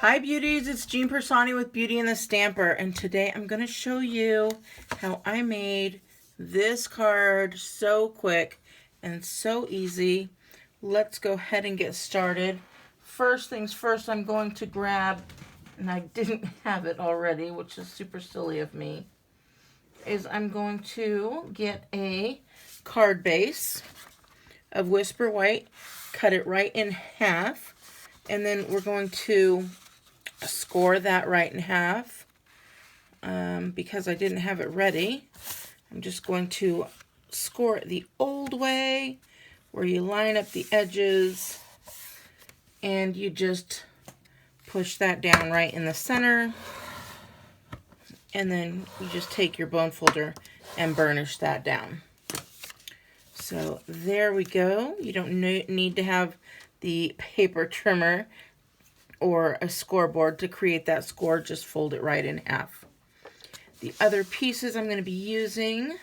Hi beauties, it's Piersanti with Beauty and the Stamper, and today I'm going to show you how I made this card so quick and so easy. Let's go ahead and get started. First things first, I'm going to grab, and I didn't have it already, which is super silly of me, is I'm going to get a card base of Whisper White, cut it right in half, and then we're going to score that right in half. Because I didn't have it ready, I'm just going to score it the old way, where you line up the edges and you just push that down right in the center, and then you just take your bone folder and burnish that down. So there we go. You don't need to have the paper trimmer or a scoreboard to create that score. Just fold it right in half. The other pieces I'm going to be using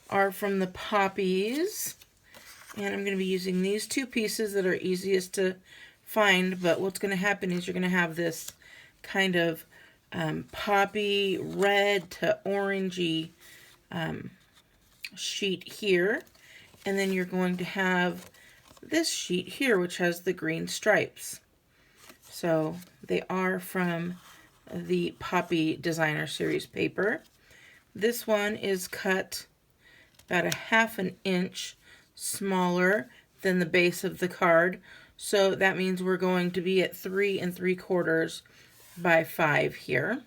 are from the poppies, and I'm going to be using these two pieces that are easiest to find. But what's going to happen is you're going to have this kind of poppy red to orangey sheet here, and then you're going to have this sheet here which has the green stripes. So they are from the Poppy Designer Series paper. This one is cut about a ½ an inch smaller than the base of the card. So that means we're going to be at 3 3/4 by 5 here.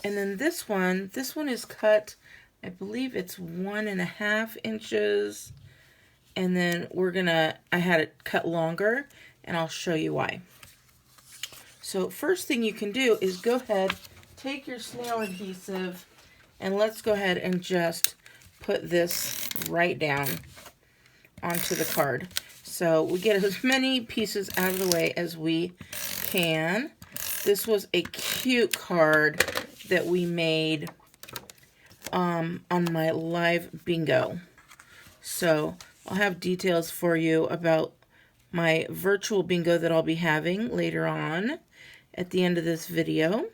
And then this one is cut, I believe it's 1½ inches. And then I had it cut longer, and I'll show you why. So first thing you can do is go ahead, take your snail adhesive, and let's go ahead and just put this right down onto the card. So we get as many pieces out of the way as we can. This was a cute card that we made on my live bingo. So I'll have details for you about my virtual bingo that I'll be having later on at the end of this video.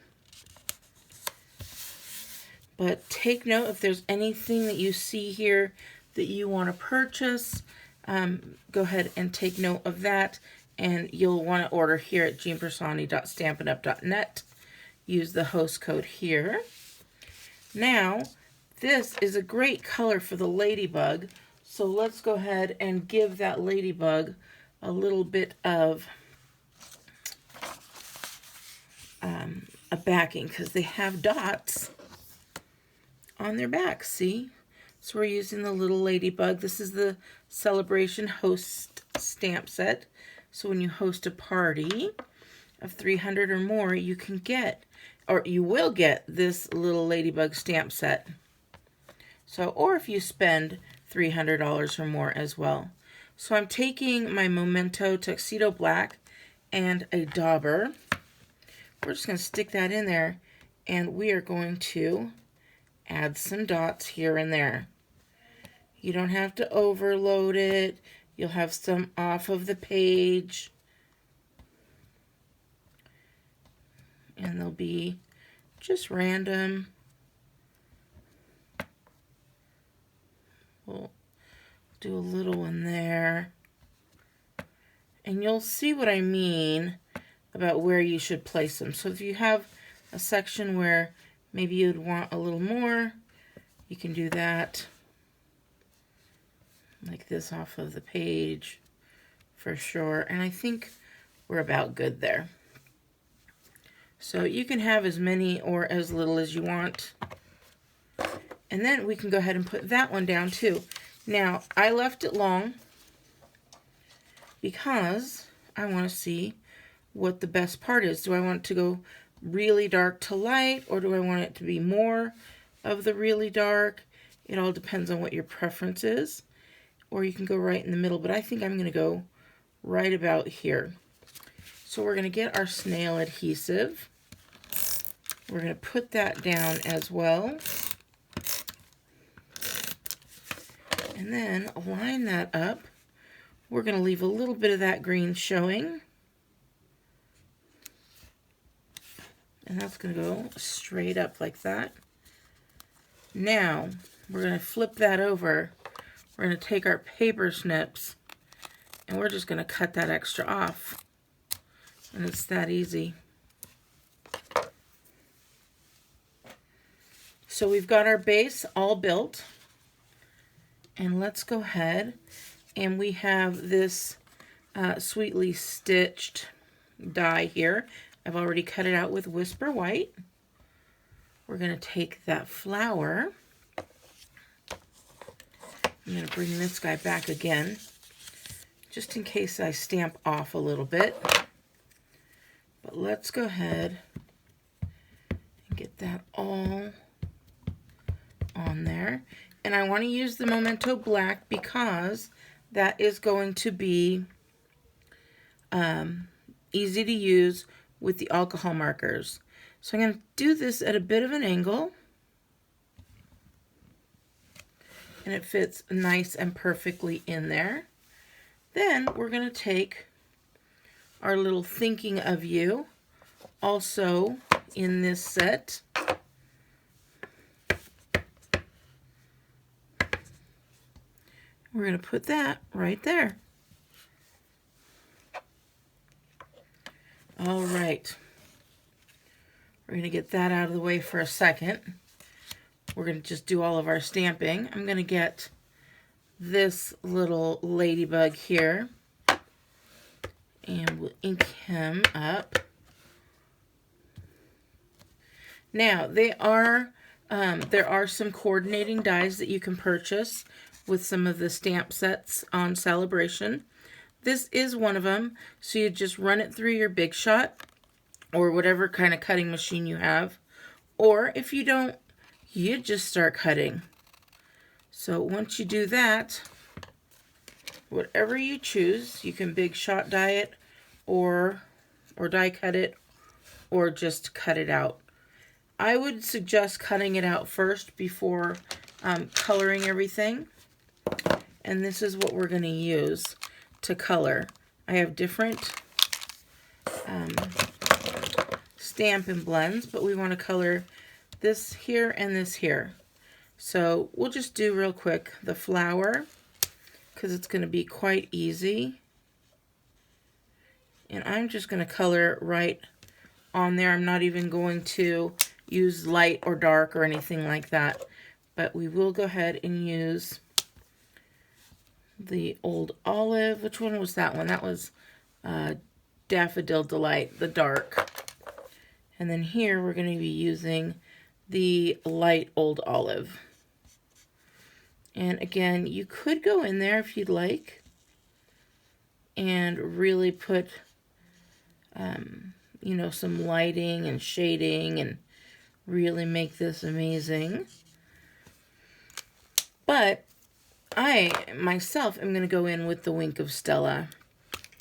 But take note, if there's anything that you see here that you want to purchase, go ahead and take note of that, and you'll want to order here at jeanpiersanti.stampinup.net. Use the host code here. Now, this is a great color for the ladybug, so let's go ahead and give that ladybug a little bit of a backing, because they have dots on their back, see? So we're using the little ladybug. This is the Sale-a-bration host stamp set. So when you host a party of 300 or more, you can get, or you will get, this little ladybug stamp set. So, or if you spend $300 or more as well. So I'm taking my Memento Tuxedo Black and a dauber. We're just going to stick that in there, and we are going to add some dots here and there. You don't have to overload it. You'll have some off of the page, and they'll be just random. We'll do a little one there, and you'll see what I mean about where you should place them. So if you have a section where maybe you'd want a little more, you can do that, like this off of the page for sure. And I think we're about good there. So you can have as many or as little as you want. And then we can go ahead and put that one down too. Now, I left it long because I want to see what the best part is. Do I want it to go really dark to light, or do I want it to be more of the really dark? It all depends on what your preference is. Or you can go right in the middle, but I think I'm going to go right about here. So we're going to get our snail adhesive. We're going to put that down as well. And then line that up. We're going to leave a little bit of that green showing. And that's going to go straight up like that. Now, we're going to flip that over. We're going to take our paper snips and we're just going to cut that extra off. And it's that easy. So we've got our base all built. And let's go ahead, and we have this sweetly stitched die here. I've already cut it out with Whisper White. We're going to take that flower. I'm going to bring this guy back again, just in case I stamp off a little bit. But let's go ahead and get that all on there. And I want to use the Memento Black because that is going to be easy to use with the alcohol markers. So I'm going to do this at a bit of an angle. And it fits nice and perfectly in there. Then we're going to take our little Thinking of You, also in this set. We're going to put that right there. All right. We're going to get that out of the way for a second. We're going to just do all of our stamping. I'm going to get this little ladybug here. And we'll ink him up. Now, there are some coordinating dies that you can purchase with some of the stamp sets on Sale-a-bration. This is one of them, so you just run it through your Big Shot or whatever kind of cutting machine you have. Or if you don't, you just start cutting. So once you do that, whatever you choose, you can Big Shot die it or die cut it or just cut it out. I would suggest cutting it out first before coloring everything. And this is what we're going to use to color. I have different Stampin' blends, but we want to color this here and this here. So we'll just do real quick the flower because it's going to be quite easy. And I'm just going to color right on there. I'm not even going to use light or dark or anything like that. But we will go ahead and use the Old Olive. Which one was that one? That was Daffodil Delight, the dark. And then here we're going to be using the light Old Olive. And again, you could go in there if you'd like and really put, you know, some lighting and shading and really make this amazing. But I, myself, am going to go in with the Wink of Stella.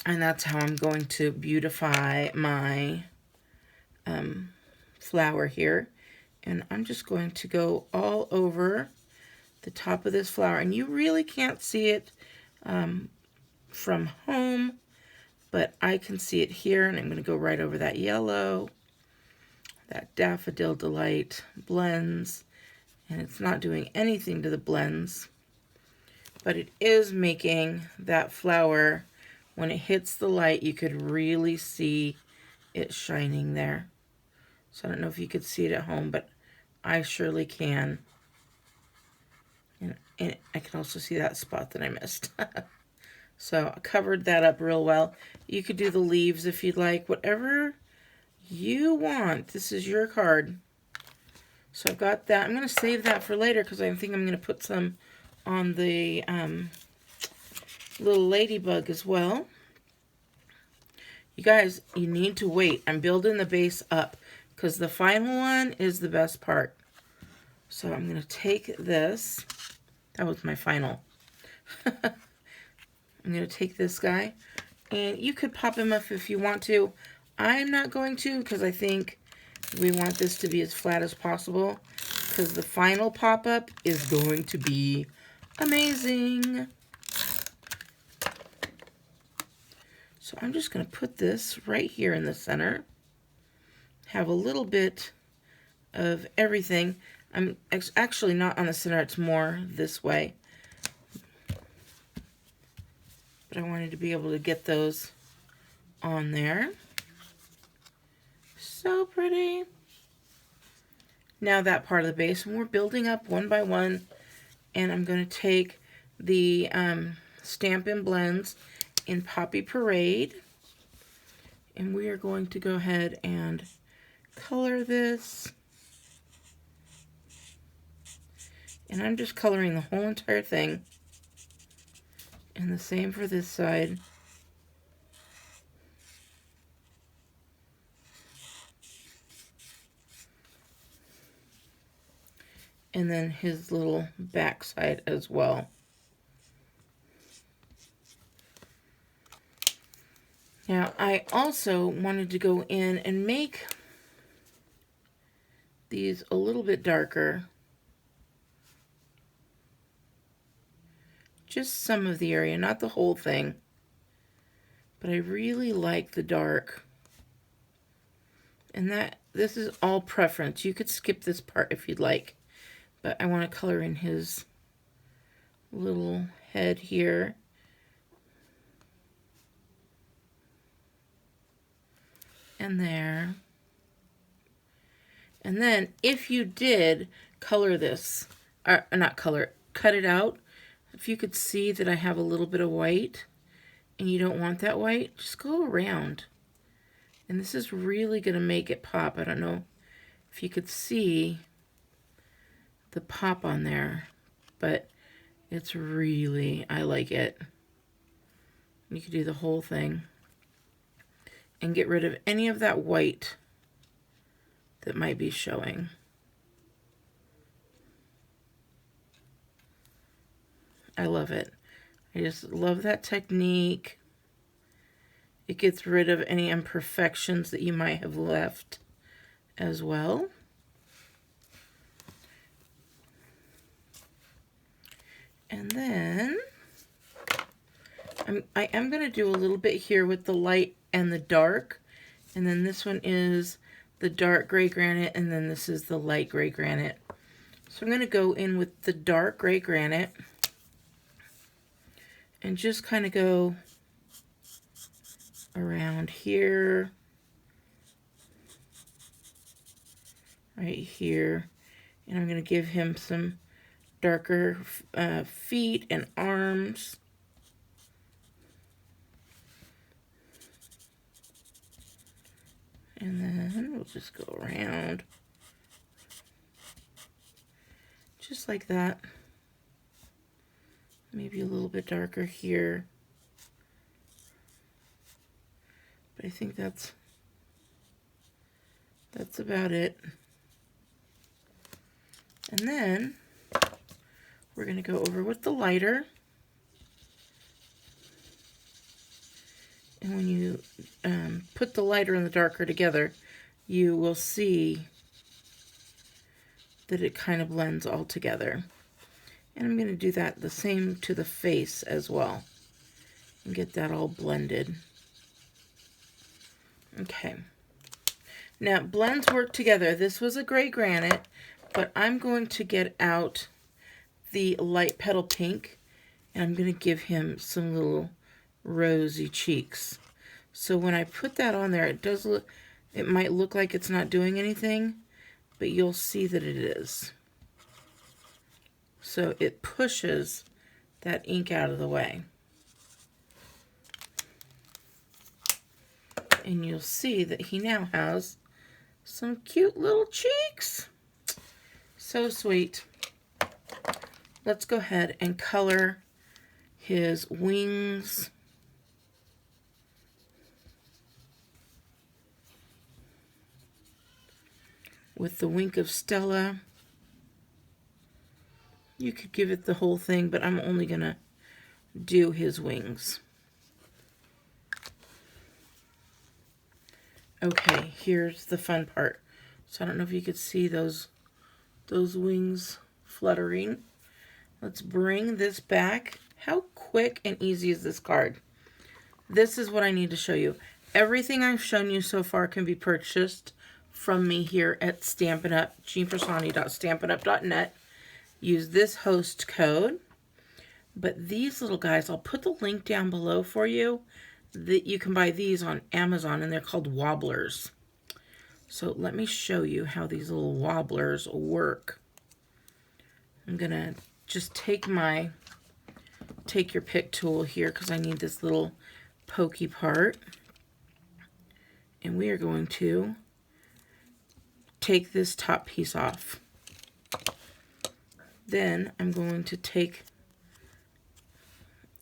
And that's how I'm going to beautify my flower here. And I'm just going to go all over the top of this flower. And you really can't see it from home, but I can see it here. And I'm going to go right over that yellow, that Daffodil Delight blends. And it's not doing anything to the blends, but it is making that flower, when it hits the light, you could really see it shining there. So I don't know if you could see it at home, but I surely can. And I can also see that spot that I missed. So I covered that up real well. You could do the leaves if you'd like, whatever you want. This is your card. So I've got that. I'm going to save that for later because I think I'm going to put some on the little ladybug as well. You guys, you need to wait. I'm building the base up because the final one is the best part. So I'm going to take this. That was my final. I'm going to take this guy. And you could pop him up if you want to. I'm not going to because I think we want this to be as flat as possible. Because the final pop-up is going to be amazing. So I'm just going to put this right here in the center. have a little bit of everything. I'm actually not on the center, it's more this way. But I wanted to be able to get those on there. So pretty. Now that part of the base, and we're building up one by one, and I'm going to take the Stampin' Blends in Poppy Parade, and we are going to go ahead and color this. And I'm just coloring the whole entire thing. And the same for this side. And then his little back side as well. Now, I also wanted to go in and make these a little bit darker. Just some of the area, not the whole thing. But I really like the dark. And this is all preference. You could skip this part if you'd like. But I want to color in his little head here. And there. And then if you did color this, or not color, cut it out, if you could see that I have a little bit of white and you don't want that white, just go around. And this is really going to make it pop. I don't know if you could see the pop on there, but it's really, I like it. You could do the whole thing and get rid of any of that white that might be showing. I love it. I just love that technique. It gets rid of any imperfections that you might have left as well. And then I am going to do a little bit here with the light and the dark. And then this one is the dark gray granite, and then this is the light gray granite. So I'm going to go in with the dark gray granite and just kind of go around here, right here, and I'm going to give him some darker feet and arms. And then we'll just go around just like that. Maybe a little bit darker here. But I think that's about it. And then we're going to go over with the lighter. And when you put the lighter and the darker together, you will see that it kind of blends all together. And I'm going to do that the same to the face as well, and get that all blended. Okay. Now, blends work together. This was a gray granite, but I'm going to get out the light petal pink, and I'm going to give him some little rosy cheeks. So when I put that on there, it might look like it's not doing anything, but you'll see that it is. So it pushes that ink out of the way. And you'll see that he now has some cute little cheeks. So sweet. Let's go ahead and color his wings. With the Wink of Stella. You could give it the whole thing, but I'm only going to do his wings. Okay, here's the fun part. So I don't know if you could see those wings fluttering. Let's bring this back. How quick and easy is this card? This is what I need to show you. Everything I've shown you so far can be purchased from me here at Stampin' Up, jeanpersani.stampinup.net. Use this host code. But these little guys, I'll put the link down below for you. That you can buy these on Amazon, and they're called wobblers. So let me show you how these little wobblers work. I'm gonna just take your pick tool here because I need this little pokey part. And we are going to take this top piece off. Then I'm going to take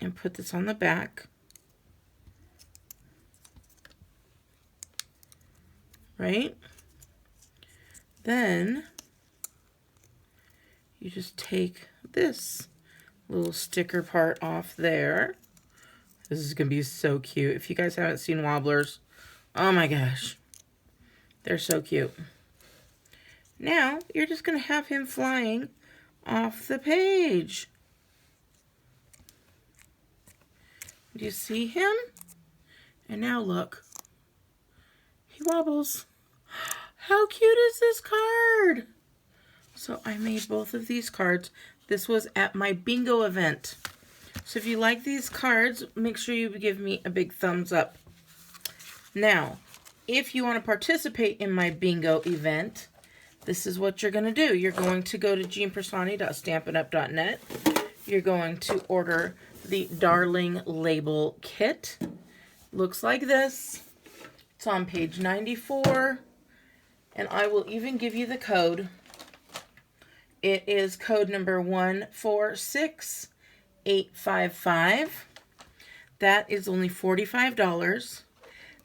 and put this on the back. Right? Then you just take this little sticker part off there. This is going to be so cute. If you guys haven't seen wobblers, oh my gosh, they're so cute. Now you're just going to have him flying off the page. Do you see him? And now look, he wobbles. How cute is this card? So I made both of these cards. This was at my bingo event. So if you like these cards, make sure you give me a big thumbs up. Now, if you want to participate in my bingo event, this is what you're going to do. You're going to go to jeanpersani.stampinup.net. You're going to order the Darling Label Kit. Looks like this. It's on page 94. And I will even give you the code. It is code number 146855. That is only $45.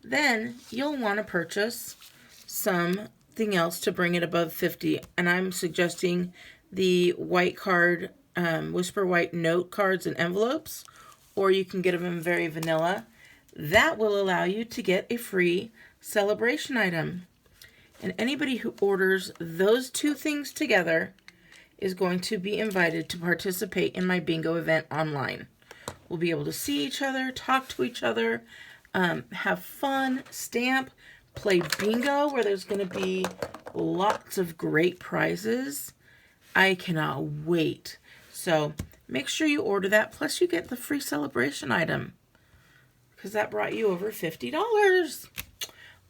Then you'll want to purchase something else to bring it above 50. And I'm suggesting the white card, Whisper White note cards and envelopes, or you can get them in very vanilla. That will allow you to get a free celebration item. And anybody who orders those two things together is going to be invited to participate in my bingo event online. We'll be able to see each other, talk to each other, have fun, stamp, play bingo, where there's going to be lots of great prizes. I cannot wait. So make sure you order that. Plus you get the free celebration item, because that brought you over $50.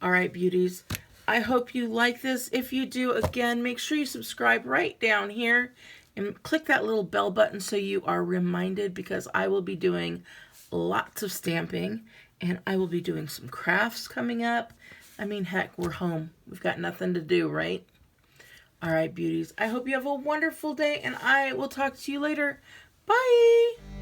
All right, beauties. I hope you like this. If you do, again, make sure you subscribe right down here and click that little bell button so you are reminded, because I will be doing lots of stamping and I will be doing some crafts coming up. I mean, heck, we're home. We've got nothing to do, right? All right, beauties. I hope you have a wonderful day, and I will talk to you later. Bye!